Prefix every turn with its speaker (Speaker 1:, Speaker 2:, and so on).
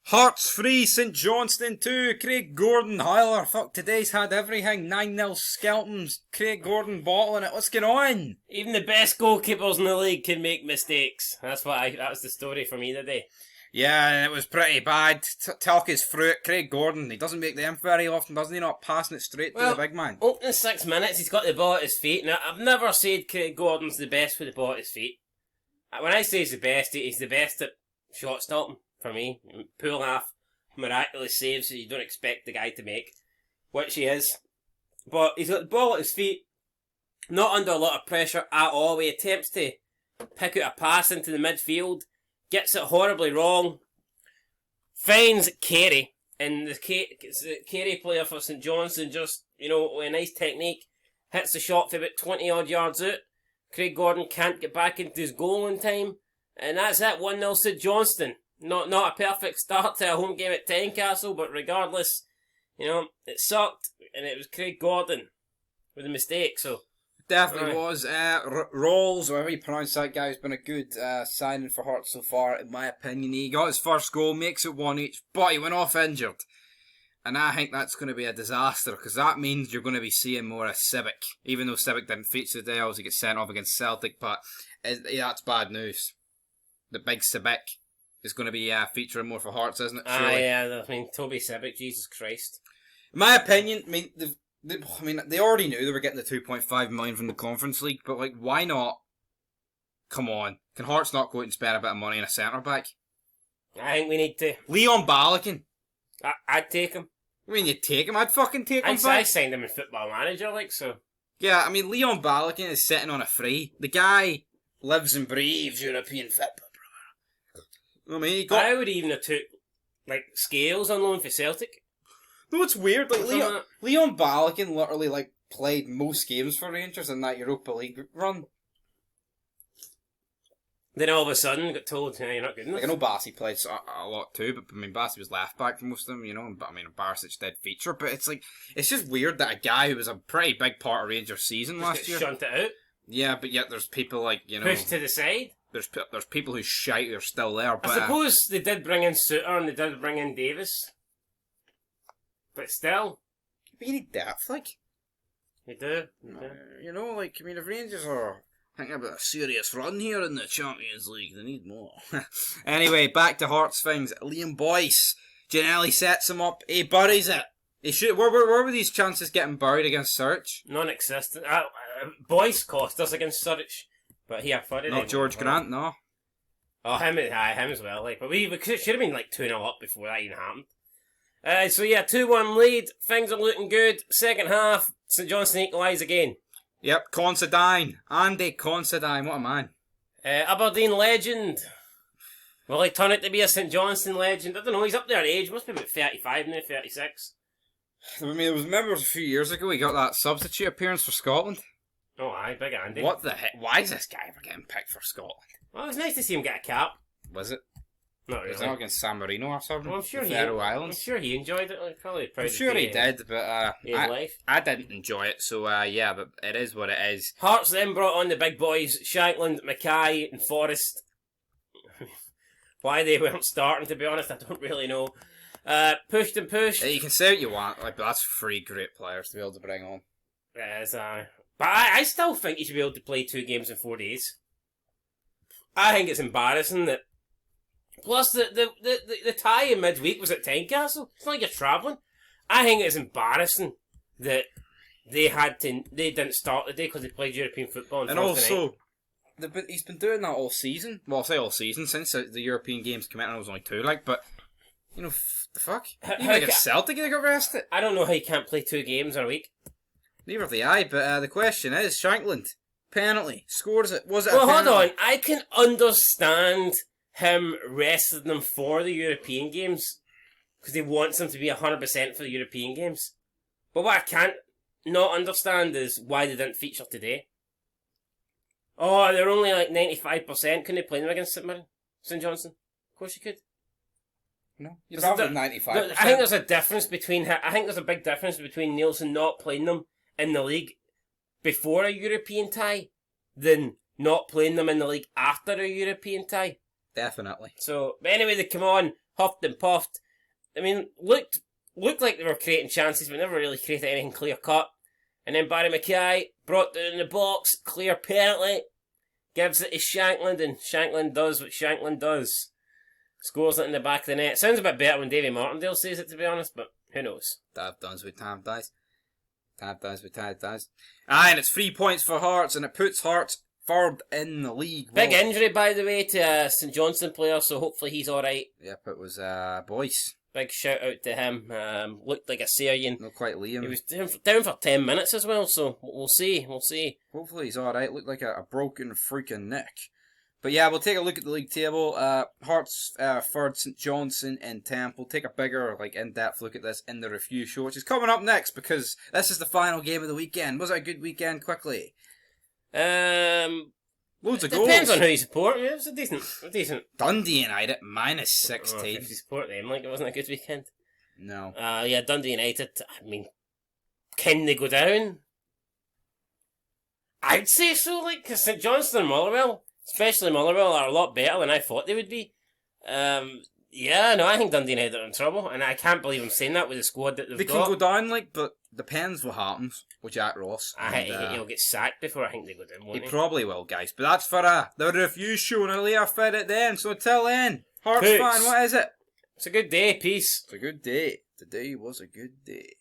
Speaker 1: Hearts 3, St Johnstone 2, Craig Gordon, Hyler, fuck, today's had everything, 9-0 Skeltons, Craig Gordon bottling it, what's going on?
Speaker 2: Even the best goalkeepers in the league can make mistakes. That was the story for me today.
Speaker 1: Yeah, it was pretty bad. Talk his fruit, Craig Gordon, he doesn't make them very often, doesn't he? Not passing it straight to the big man.
Speaker 2: Opening 6 minutes, he's got the ball at his feet. Now, I've never said Craig Gordon's the best with the ball at his feet. When I say he's the best at shot stopping. For me, pull off miraculous saves that you don't expect the guy to make, which he is. But he's got the ball at his feet, not under a lot of pressure at all. He attempts to pick out a pass into the midfield, gets it horribly wrong, finds Carey, and the Carey player for St Johnstone just, with a nice technique, hits the shot for about 20 odd yards out. Craig Gordon can't get back into his goal in time, and that's it, 1-0 St Johnstone. Not a perfect start to a home game at Tynecastle, but regardless, it sucked, and it was Craig Gordon with a mistake, so...
Speaker 1: Definitely was. Rolls, whatever you pronounce that guy, has been a good signing for Hearts so far, in my opinion. He got his first goal, makes it 1 each, but he went off injured. And I think that's going to be a disaster, because that means you're going to be seeing more of Civic. Even though Civic didn't feature today, obviously get sent off against Celtic, but that's bad news. The big Civic is going to be featuring more for Hearts, isn't it? Surely?
Speaker 2: Yeah, Toby Civic, Jesus Christ.
Speaker 1: In my opinion, they already knew they were getting the 2.5 million from the Conference League, but why not? Come on, can Hearts not go out and spend a bit of money on a centre back?
Speaker 2: I think we need to.
Speaker 1: Leon Balogun.
Speaker 2: I'd take him.
Speaker 1: I mean, you'd take him. I'd fucking take him.
Speaker 2: I signed him in Football Manager, so.
Speaker 1: Yeah, I mean, Leon Balogun is sitting on a free. The guy lives and breathes European football. I mean,
Speaker 2: I would even have took Scales on loan for Celtic.
Speaker 1: No, it's weird. Leon Balogun literally played most games for Rangers in that Europa League run.
Speaker 2: Then all of a sudden got told, you're not good enough.
Speaker 1: I know Bassey played a lot too, but Bassey was left back for most of them, But Barisic did feature, but it's just weird that a guy who was a pretty big part of Rangers' season last year
Speaker 2: shunted out.
Speaker 1: Yeah, but yet there's people
Speaker 2: pushed to the side.
Speaker 1: There's people who shite who are still there. But,
Speaker 2: I suppose they did bring in Suter and they did bring in Davis. But still.
Speaker 1: But you need depth,
Speaker 2: You do.
Speaker 1: If Rangers are thinking about a serious run here in the Champions League, they need more. Anyway, back to Hearts things. Liam Boyce. Giannelli sets him up. He buries it. He should. Where were these chances getting buried against Surge?
Speaker 2: Non-existent. Boyce cost us against Surge. But he afforded it.
Speaker 1: Not George Grant, no.
Speaker 2: Oh, him as well. But we should have been 2-0 up before that even happened. 2-1 lead. Things are looking good. Second half, St Johnstone equalise again.
Speaker 1: Yep, Considine. Andy Considine, what a man.
Speaker 2: Aberdeen legend. Will he turn out to be a St Johnstone legend? I don't know, he's up there in age. Must be about 35 now, 36.
Speaker 1: Remember a few years ago he got that substitute appearance for Scotland?
Speaker 2: Oh, aye, big Andy.
Speaker 1: What the heck? Why is this guy ever getting picked for Scotland?
Speaker 2: Well, it was nice to see him get a cap.
Speaker 1: Was it?
Speaker 2: Not really.
Speaker 1: It was not against San Marino or something?
Speaker 2: Well, I'm sure
Speaker 1: Islands.
Speaker 2: I'm sure he enjoyed it. Probably proud
Speaker 1: I'm sure he did, but I didn't enjoy it, so but it is what it is.
Speaker 2: Hearts then brought on the big boys, Shankland, Mackay and Forrest. Why they weren't starting, to be honest, I don't really know. Pushed and pushed.
Speaker 1: You can say what you want, but that's 3 great players to be able to bring on.
Speaker 2: Yes, but I still think you should be able to play 2 games in 4 days. I think it's embarrassing that. Plus, the tie in midweek was at Tynecastle. It's not like you're travelling. I think it's embarrassing that they didn't start the day because they played European football on Thursday night.
Speaker 1: He's been doing that all season. Well, I'll say all season since the European games came out. And it was only 2, but the fuck. Even against Celtic, they got rested.
Speaker 2: I don't know how you can't play 2 games in a week.
Speaker 1: Neither have I, but the question is, Shankland, penalty, scores it, was it
Speaker 2: Well,
Speaker 1: a penalty?
Speaker 2: Hold on, I can understand him resting them for the European games, because he wants them to be 100% for the European games. But what I can't not understand is why they didn't feature today. Oh, they're only 95%, couldn't they play them against St Johnstone? Of course you could.
Speaker 1: No, you're probably 95%.
Speaker 2: I think there's a difference between. I think there's a big difference between Nielsen not playing them in the league before a European tie than not playing them in the league after a European tie.
Speaker 1: Definitely.
Speaker 2: So, but anyway, they come on. huffed and puffed. I mean, looked like they were creating chances, but never really created anything clear cut. And then Barry Mackay brought down the box, clear penalty, gives it to Shankland, and Shankland does what Shankland does. Scores it in the back of the net. Sounds a bit better when Davy Martindale says it, to be honest, but who knows?
Speaker 1: Tav does what Tav does. Tav does what Tav does. Aye, and it's 3 points for Hearts, and it puts Hearts third in the league.
Speaker 2: Big injury, by the way, to a St Johnstone player, so hopefully he's alright.
Speaker 1: Yep, it was Boyce.
Speaker 2: Big shout out to him. Looked like a Syrian.
Speaker 1: Not quite Liam.
Speaker 2: He was down for 10 minutes as well, so we'll see.
Speaker 1: Hopefully he's alright. Looked like a broken freaking neck. But yeah, we'll take a look at the league table. Hearts third, St Johnstone in 10th. We'll take a bigger, in-depth look at this in the review show, which is coming up next because this is the final game of the weekend. Was it a good weekend? Quickly. Loads of goals.
Speaker 2: Depends on who you support. Yeah, it was a decent.
Speaker 1: Dundee United -16.
Speaker 2: If you support them, it wasn't a good weekend.
Speaker 1: No.
Speaker 2: Yeah, Dundee United. I mean, can they go down? I'd say so. Because St Johnstone and Motherwell, especially Motherwell, are a lot better than I thought they would be. Yeah, no, I think Dundee United are in trouble, and I can't believe I'm saying that with the squad that they've got.
Speaker 1: They can go down, but depends what happens with Jack Ross.
Speaker 2: He'll get sacked before I think they go down, won't he?
Speaker 1: He probably will, guys. But that's for the review show, and I'll leave it then. So until then, Hearts fan, what is it?
Speaker 2: It's a good day, peace.
Speaker 1: It's a good day. Today was a good day.